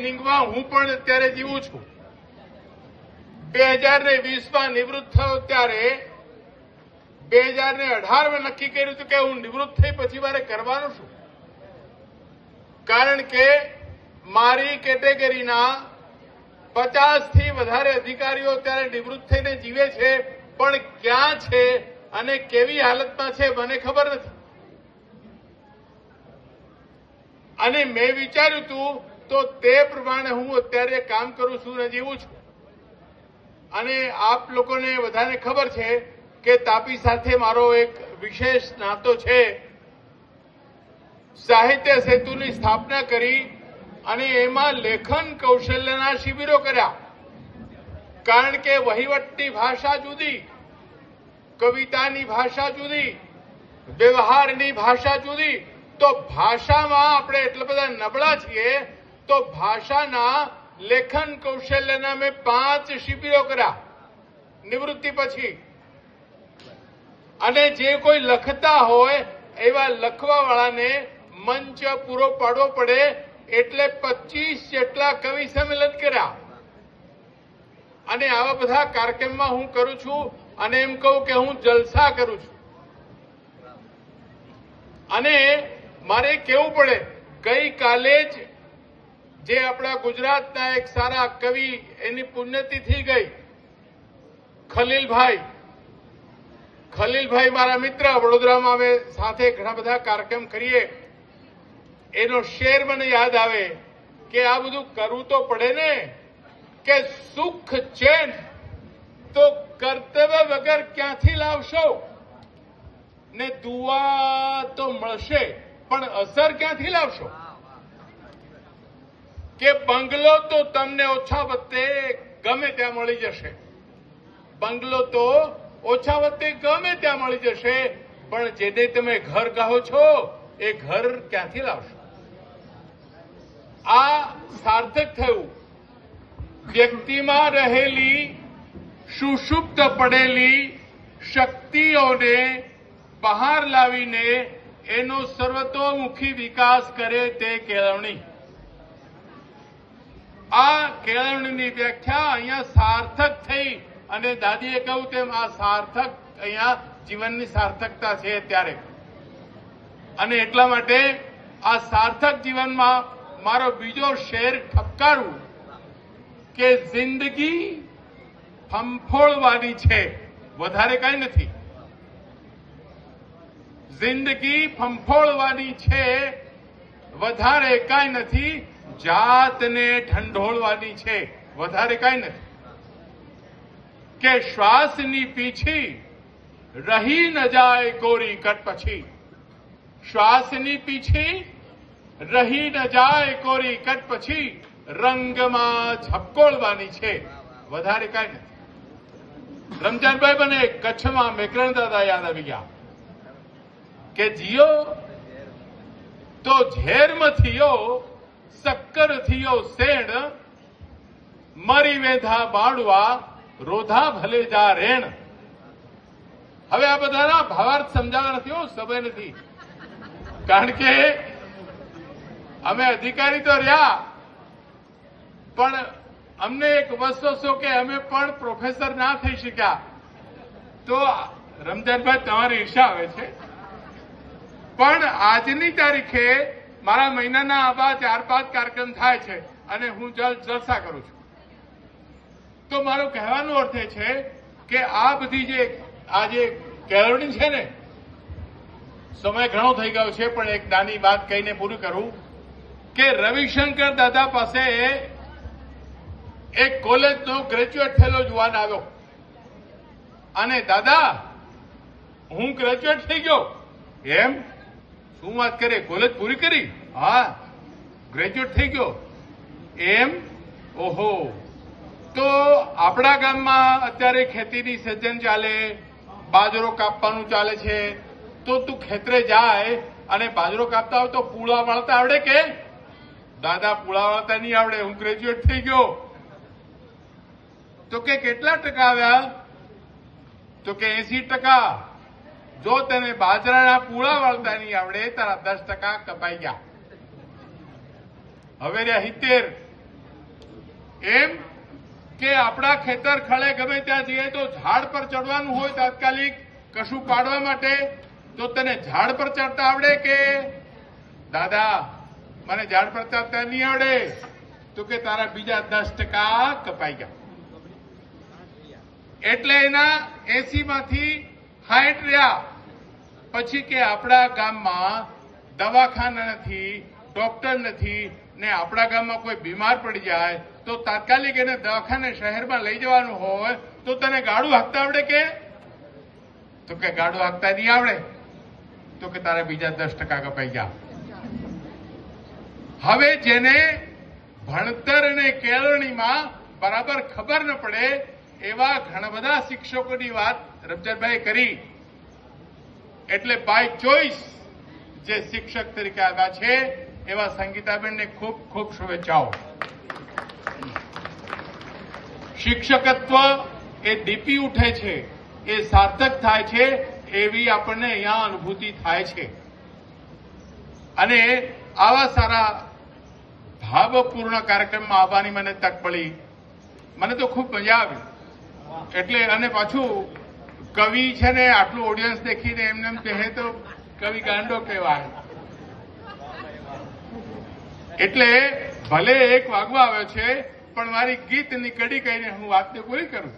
ઇનિંગમાં હું પણ અત્યારે જીવું છું. 2020માં નિવૃત્ત થયો ત્યારે 2018માં નક્કી કર્યું હતું કે હું નિવૃત્ત થઈ પછી મારે કરવાનું શું, કારણ કે મારી કેટેગરીના 50થી વધારે અધિકારીઓ ત્યારે નિવૃત્ત થઈને જીવે છે, પણ ક્યાં છે અને કેવી હાલતમાં છે મને ખબર નથી. અને મેં વિચાર્યું હતું તો તે પ્રમાણે હું અત્યારે કામ કરું છું અને જીવું છું. અને આપ લોકોને બધાને ખબર છે કે તાપી સાથે મારો એક વિશેષ નાતો છે. સાહિત્ય સેતુની સ્થાપના કરી અને એમાં લેખન કૌશલ્યના શિબિરો કર્યા, કારણ કે વહીવટની ભાષા જુદી, કવિતાની ભાષા જુદી, વ્યવહારની ભાષા જુદી. તો ભાષામાં આપણે એટલા બધા નબળા છીએ, તો ભાષાના લેખન કૌશલ્યના મેં 5 શિબિરો કર્યા નિવૃત્તિ પછી. અને જે કોઈ લખતા હોય એવા લખવાવાળાને મંચ પૂરો પાડવો પડે, એટલે 25 જેટલા કવિ સંમેલન કર્યા. અને આવા બધા કાર્યક્રમમાં હું કરું છું અને એમ કહું કે હું જલસા કરું છું. અને મારે કહેવું પડે, ગઈકાલે જ જે આપણા ગુજરાતના એક સારા કવિ, એની પુણ્યતિથિ ગઈ, ખલીલભાઈ મારા મિત્ર, વડોદરામાં અમે સાથે ઘણા બધા કાર્યક્રમ કરીએ. એનો શેર મને યાદ આવે કે આ બધું કરવું તો પડે ને, કે સુખ ચેન તો કર્તવ્ય વગર ક્યાંથી લાવશો, ને દુઆ તો મળશે પણ અસર ક્યાંથી લાવશો? કે બંગલો તો તમને ઓછા વત્તે ગમે ત્યાં મળી જશે, બંગલો તો ઓછા વત્તે ગમે ત્યાં મળી જશે, પણ જેને તમે ઘર કહો છો એ ઘર ક્યાંથી લાવશો? આ સાર્થક થયું. વ્યક્તિમાં રહેલી સુષુપ્ત પડેલી શક્તિઓને બહાર લાવીને એનો સર્વતોમુખી વિકાસ કરે તે કેળવણી. આ કેળવણીની વ્યાખ્યા અહીંયા સાર્થક થઈ. અને દાદીએ કહ્યું તેમ આ સાર્થક અહીંયા જીવનની સાર્થકતા છે ત્યારે. અને એટલા માટે આ સાર્થક જીવનમાં મારો બીજો શેર ઠપકારું કે જિંદગી ફંફોળવાની છે, વધારે કઈ નથી. જિંદગી ફંફોળવાની છે, વધારે કઈ નથી. જાતને ઢંઢોળવાની છે, વધારે કઈ નથી. કે શ્વાસની પીછી રહી ન જાય કોરી કટ પછી, શ્વાસની પીછી રહી ન જાય કોરી કટ પછી, રંગમાં ઝબકોળવાની છે, વધારે કઈ નથી. રમજાનભાઈ મને કચ્છમાં મેકરણ દાદા યાદ આવી ગયા કે જીઓ તો ઝેરમ થયો, શક્કર થયો શેણ, મરી વેધા બાળવા રોધા ભલે જા રેણ. હવે આ બધાના ભાવાર્થ સમજાવવા નથી, સમય નથી, કારણ કે અમે અધિકારી તો રહ્યા, પણ અમને એક વસ્તુ કે અમે પણ પ્રોફેસર ના થઈ શક્યા. તો રમજાનભાઈ તમારી ઈર્ષા આવે છે, પણ આજની તારીખે મારા મહિનાના આવા 4-5 કાર્યક્રમ થાય છે અને હું જલસા કરું છું. તો મારો કહેવાનો અર્થ એ છે કે આ બધી જે આજે કેળવણી છે ને, સમય ઘણો થઈ ગયો છે, પણ એક નાની વાત કહીને પૂરું કરું કે રવિશંકર દાદા પાસે એક કોલેજનો ગ્રેજ્યુએટ થયેલો જુવાન આવ્યો અને દાદા હું ગ્રેજ્યુએટ થઈ ગયો. એમ? શું વાત કરે, કોલેજ પૂરી કરી? હા, ગ્રેજ્યુએટ થઈ ગયો. એમ? ઓહો. તો આપણા ગામમાં અત્યારે ખેતીની સિઝન ચાલે, બાજરો કાપવાનું ચાલે છે, તો તું ખેતરે જાય અને બાજરો કાપતા હોય તો પૂળા વાળતા આવડે કે? દાદા પૂળા વાળતા નહીં આવડે, હું ગ્રેજ્યુએટ થઈ ગયો. તો કે કેટલા ટકા આવ્યા? તો કે 80%. જો તને બાજરાના પૂળા વાળતા નહીં આવડે, તારા 10% કપાઈ ગયા. હવે રહ્યા 70. એમ કે આપણા ખેતર ખળે ગમે ત્યાં જઈએ તો ઝાડ પર ચડવાનું હોય તાત્કાલિક કશું પાડવા માટે, તો તને ઝાડ પર ચડતા આવડે કે દાદા મને ઝાડ પર ચડતા નહીં આવડે? તો કે તારા બીજા 10% કપાઈ ગયા. એટલે એના 80 માંથી 60 રહ્યા. પછી કે આપણા ગામમાં દવાખાના નથી, ડોક્ટર નથી ને આપણા ગામમાં કોઈ બીમાર પડી જાય તો તાત્કાલિક એને દવાખાને શહેરમાં લઈ જવાનું હોય તો તને ગાડું હાંકતા આવડે કે? તો કે ગાડું હાંકતા નહીં આવડે. તો કે તારા બીજા 10% કપાઈ ગયા. હવે જેને ભણતર અને કેળવણીમાં બરાબર ખબર ન પડે એવા ઘણા બધા શિક્ષકોની વાત રમજાનભાઈ કરી. એટલે બાય ચોઇસ જે શિક્ષક તરીકે આવ્યા છે એવા સંગીતાબેનને ખૂબ ખૂબ શુભેચ્છાઓ. શિક્ષકત્વ એ દીપી ઉઠે છે, એ સાર્થક થાય છે એવી આપણને અહીંયા અનુભૂતિ થાય છે. અને આવા સારા ભાવપૂર્ણ કાર્યક્રમમાં આવવાની મને તક મળી. મને તો ખૂબ મજા આવી. એટલે અને પાછું કવિ છે ને આટલું ઓડિયન્સ દેખીને એમને એમ કહે તો કવિ ગાંડો કહેવાય. એટલે ભલે 1 વાગવા આવ્યો છે પણ મારી ગીતની કડી કહીને હું વાતને પૂરી કરું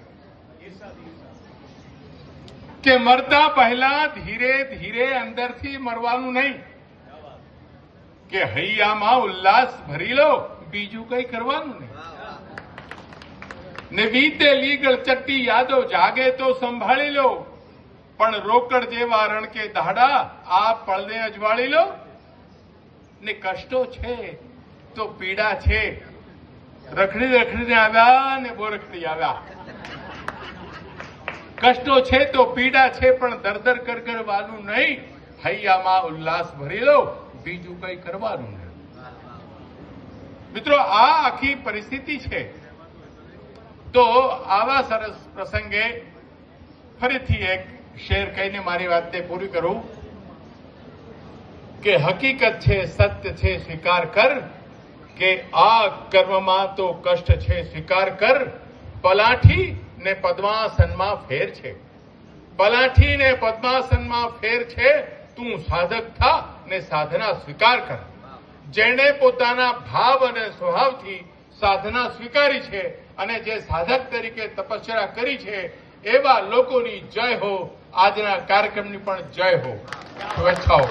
કે મરતા પહેલા ધીરે ધીરે અંદરથી મરવાનું નહીં, કે હૈયામાં ઉલ્લાસ ભરી લો, બીજું કઈ કરવાનું નહીં. ને વીતેલી ગળચટ્ટી યાદો જાગે તો સંભાળી લો, પણ રોકડ જેવા રણ કે દાડા આ પળને અજવાળી લો. ને કષ્ટો છે તો પીડા છે, રખડી રખડીને આવ્યા ને બોરખડી આવ્યા. કષ્ટો છે તો પીડા છે પણ દરદર કરવાનું નહીં, હૈયામાં ઉલ્લાસ ભરી લો, બીજું કઈ કરવાનું નહીં. મિત્રો આ આખી પરિસ્થિતિ છે. તો આવા સરસ પ્રસંગે ફરીથી એક શેર કહીને મારી વાતને પૂરી કરું કે હકીકત છે, સત્ય છે, સ્વીકાર કર કે આ કર્મમાં તો કષ્ટ છે, સ્વીકાર કર. પલાઠી ને પદ્માસનમાં ફેર છે, પલાઠી ને પદ્માસનમાં ફેર છે. તું સાધક થા ને સાધના સ્વીકાર કર. જેણે પોતાના ભાવ અને સ્વભાવથી સાધના સ્વીકારી છે અને જે સાધક તરીકે તપસ્યા કરી છે એવા લોકોની જય હો. આજના કાર્યક્રમની પણ જય હો. શુભેચ્છાઓ.